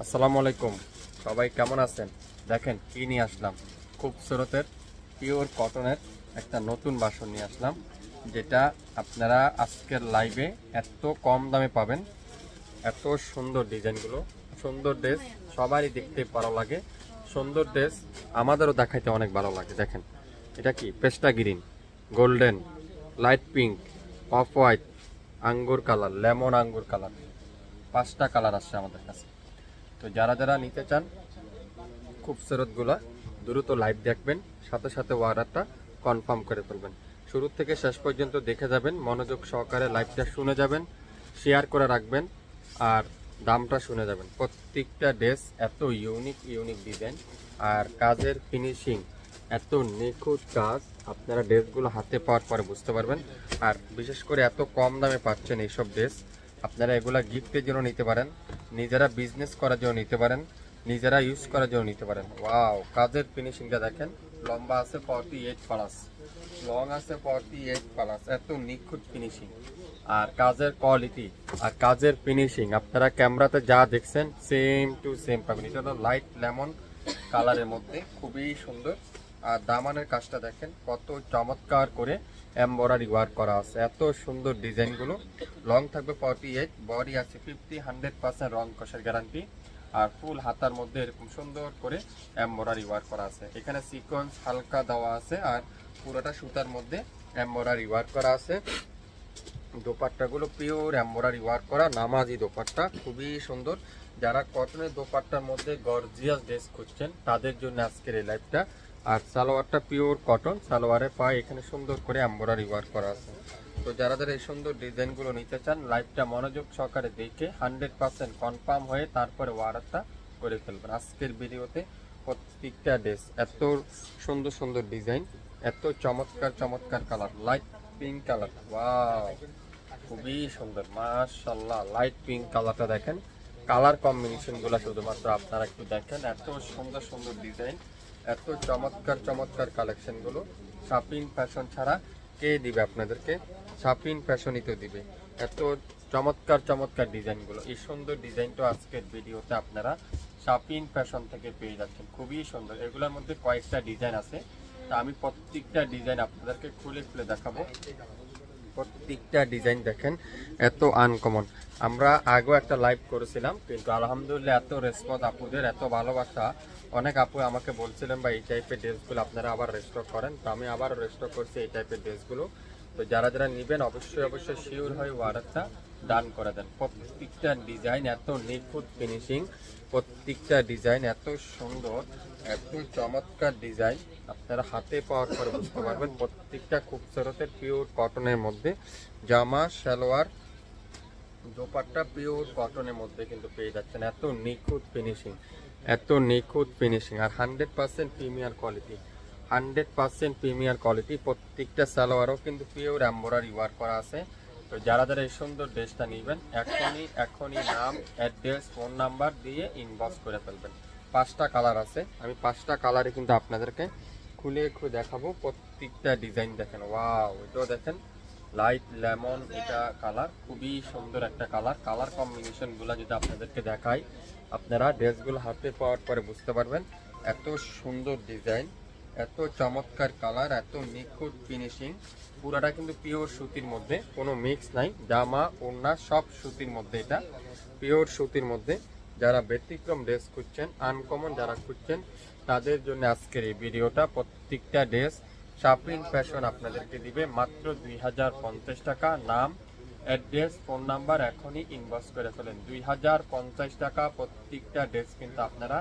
আসসালামু আলাইকুম, সবাই কেমন আছেন? দেখেন কি নিয়ে আসলাম, খুবসুরতের পিওর কটনের একটা নতুন বাসন নিয়ে আসলাম, যেটা আপনারা আজকের লাইভে এত কম দামে পাবেন। এত সুন্দর ডিজাইনগুলো, সুন্দর ড্রেস সবারই দেখতে ভালো লাগে, সুন্দর ড্রেস আমাদেরও দেখাইতে অনেক ভালো লাগে। দেখেন এটা কি পেস্টা green, golden, light pink, off white, আঙ্গুর কালার, লেমন আঙ্গুর কালার, 5টা কালার আসছে আমাদের কাছে। তো যারা যারা নিতে চান খুবসুরতগুলা দ্রুত লাইভ দেখবেন, সাথে সাথে অর্ডারটা কনফার্ম করে ফেলবেন। শুরু থেকে শেষ পর্যন্ত দেখে যাবেন, মনোযোগ সহকারে লাইভটা শুনে যাবেন, শেয়ার করে রাখবেন আর দামটা শুনে যাবেন। প্রত্যেকটা ড্রেস এত ইউনিক ইউনিক ডিজাইন আর কাজের ফিনিশিং এত নিখুঁত কাজ, আপনারা ড্রেসগুলো হাতে পাওয়ার পরে বুঝতে পারবেন। আর বিশেষ করে এত কম দামে পাচ্ছেন এইসব ড্রেস, আপনারা এগুলা গিফটের জন্য নিতে পারেন, নিজেরা বিজনেস করার জন্য নিতে পারেন, নিজেরা ইউজ করার জন্য নিতে পারেন। ওয়াও, কাজের ফিনিশিংটা দেখেন, লম্বা আছে 48 প্লাস, লং আছে 48 প্লাস, এত নিখুঁত ফিনিশিং আর কাজের কোয়ালিটি আর কাজের ফিনিশিং আপনারা ক্যামেরাতে যা দেখছেন সেম টু সেম পাবেন। এটা হলো লাইট লেমন কালারের মধ্যে, খুবই সুন্দর। আর দামানের কাজটা দেখেন কত চমৎকার করে এমব্রয়ডারি ওয়ার্ক করা আছে, এত সুন্দর ডিজাইনগুলো। লং থাকবে 48, বডি আছে 50-100% রং কষের গ্যারান্টি। আর ফুল হাতার মধ্যে এরকম সুন্দর করে এমব্রয়ডারি ওয়ার্ক করা আছে, এখানে সিকোয়েন্স হালকা দেওয়া আছে আর পুরোটা সুতার মধ্যে এমব্রয়ডারি ওয়ার্ক করা আছে। দোপাট্টাগুলো পিওর এমব্রয়ডারি ওয়ার্ক করা নামাজি দোপাট্টা, খুবই সুন্দর। যারা কটনের দোপাট্টার মধ্যে গর্জিয়াস ড্রেস খুঁজছেন তাদের জন্য আজকের এই লাইভটা। আর সালোয়ারটা পিওর কটন, সালোয়ারের পায়ে এখানে সুন্দর করে এমব্রয়ডারি ওয়ার্ক করা আছে। তো যারা যারা এই সুন্দর ডিজাইনগুলো নিতে চান লাইভটা মনোযোগ সহকারে দেখে 100% কনফার্ম হয়ে তারপরে অর্ডারটা করে ফেলবেন। আজকের ভিডিওতে প্রত্যেকটা ড্রেস এত সুন্দর সুন্দর ডিজাইন, এত চমৎকার চমৎকার colour, light pink colour, wow খুবই সুন্দর মাশাআল্লাহ। লাইট পিঙ্ক কালারটা দেখেন, কালার কম্বিনেশন গুলা শুধুমাত্র আপনারা একটু দেখেন, এত সুন্দর সুন্দর ডিজাইন, এত চমৎকার চমৎকার কালেকশন গুলো। শাপিন ফ্যাশন ছাড়া কে দিবে আপনাদেরকে? শাপিন ফ্যাশনই তো দিবে। এত চমৎকার চমৎকার ডিজাইন গুলো, এই সুন্দর ডিজাইনটা আজকের ভিডিওতে আপনারা শাপিন ফ্যাশন থেকে পেয়ে যাচ্ছেন, খুবই সুন্দর। এগুলোর মধ্যে কয়েকটা ডিজাইন আছে, তা আমি প্রত্যেকটা ডিজাইন আপনাদেরকে খুলে খুলে দেখাবো। প্রত্যেকটা ডিজাইন দেখেন এত আনকমন। আমরা আগেও একটা লাইভ করেছিলাম, কিন্তু আলহামদুলিল্লাহ এত রেসপন্স আপুদের, এত ভালোবাসা। অনেক আপু আমাকে বলছিলেন বা এই টাইপের ড্রেসগুলো আপনারা আবার রেস্টক করেন, তো আমি আবার রেস্টক করছি এই টাইপের ড্রেসগুলো। তো যারা যারা নেবেন অবশ্যই অবশ্যই শিওর হয়ে অর্ডারটা ডান করে দেন। প্রত্যেকটা ডিজাইন এত নিখুঁত ফিনিশিং, প্রত্যেকটা ডিজাইন এত সুন্দর, এত চমৎকার ডিজাইন আপনারা হাতে পাওয়ার পরে বুঝতে পারবেন। প্রত্যেকটা খুবসুরতের পিওর কটনের মধ্যে, জামা সালোয়ার দোপাট্টা পিওর কটনের মধ্যে কিন্তু পেয়ে যাচ্ছেন। এত নিখুঁত ফিনিশিং, এত নিখুঁত ফিনিশিং আর 100% প্রিমিয়ার কোয়ালিটি, 100% প্রিমিয়ার কোয়ালিটি। প্রত্যেকটা সালোয়ারও কিন্তু পিওর এমব্রয়ডারি ওয়ার্ক করা আছে। তো যারা যারা এই সুন্দর ড্রেসটা নেবেন এখনই নাম, অ্যাড্রেস, ফোন নাম্বার দিয়ে ইনবক্স করে ফেলবেন। 5টা কালার আছে, আমি 5টা কালারে কিন্তু আপনাদেরকে খুলে খুলে দেখাবো। প্রত্যেকটা ডিজাইন দেখেন, ওয়াও এটাও দেখেন লাইট লেমন, এটা কালার খুবই সুন্দর একটা কালার। কালার কম্বিনেশন গুলা যদি আপনাদেরকে দেখাই, আপনারা ড্রেসগুলো হাতে পাওয়ার পরে বুঝতে পারবেন। এত সুন্দর ডিজাইন, এত চমৎকার কালার, এত নিখুঁত ফিনিশিং। পুরাটা কিন্তু পিওর সুতির মধ্যে, কোনো মিক্স নাই। জামা ওড়না সব সুতির মধ্যে, এটা পিওর সুতির মধ্যে। যারা ব্যতিক্রম ড্রেস খুঁজছেন, আনকমন যারা খুঁজছেন তাদের জন্য আজকের এই ভিডিওটা। প্রত্যেকটা ড্রেস শাপিন ফ্যাশন আপনাদেরকে দিবে মাত্র 2050 টাকা। নাম, অ্যাড্রেস, ফোন নাম্বার এখনই ইনবক্স করে ফেলেন। 2050 টাকা প্রত্যেকটা ড্রেস কিন্তু আপনারা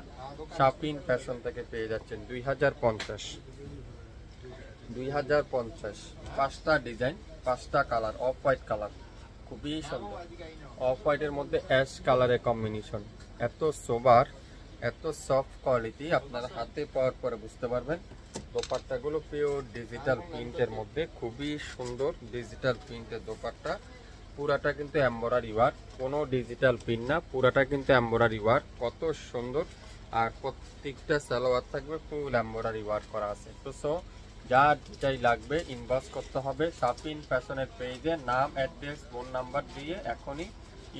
শাপিন ফ্যাশন থেকে পেয়ে যাচ্ছেন। 2050 5টা ডিজাইন, 5টা কালার, অফ হোয়াইট কালার খুবই সুন্দর। অফ হোয়াইটের মধ্যে অ্যাশ কালারের কম্বিনেশন, এত সোবার, এত সফট কোয়ালিটি, আপনারা হাতে পাওয়ার পরে বুঝতে পারবেন। দোপাট্টাগুলো পিওর ডিজিটাল প্রিন্টের মধ্যে, খুবই সুন্দর ডিজিটাল প্রিন্টের দোপাট্টা। পুরাটা কিন্তু এমব্রয়ডারি ওয়ার্ক, কোনো ডিজিটাল প্রিন্ট না, পুরাটা কিন্তু এমব্রয়ডারি ওয়ার্ক, কত সুন্দর। আর প্রত্যেকটা সালোয়ার থাকবে ফুল এমব্রয়ডারি ওয়ার্ক করা আছে। তো যার যেটাই লাগবে ইনবক্স করতে হবে শাপিন ফ্যাশনের পেজে, নাম, অ্যাড্রেস, ফোন নাম্বার দিয়ে এখনই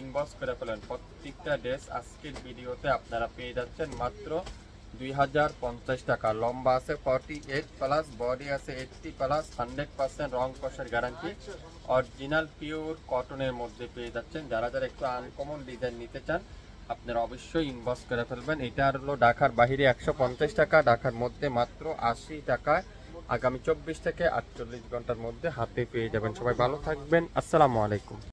ইনবক্স করে ফেলেন। প্রত্যেকটা ড্রেস আজকের ভিডিওতে আপনারা পেয়ে যাচ্ছেন মাত্র 2050 টাকা। লম্বা আছে 48 প্লাস, বডি আছে 80 প্লাস, 100% রং কষের গ্যারান্টি, অরিজিনাল পিওর কটনের মধ্যে পেয়ে যাচ্ছেন। যারা যারা একটু আনকমন ডিজাইন নিতে চান আপনারা অবশ্যই ইনবক্স করে ফেলবেন। এটা হলো ঢাকার বাইরে 150 টাকা, ঢাকার মধ্যে মাত্র 80 টাকায় আগামী 24 থেকে 48 ঘন্টার মধ্যে হাতে পেয়ে যাবেন। সবাই ভালো থাকবেন, আসসালামু আলাইকুম।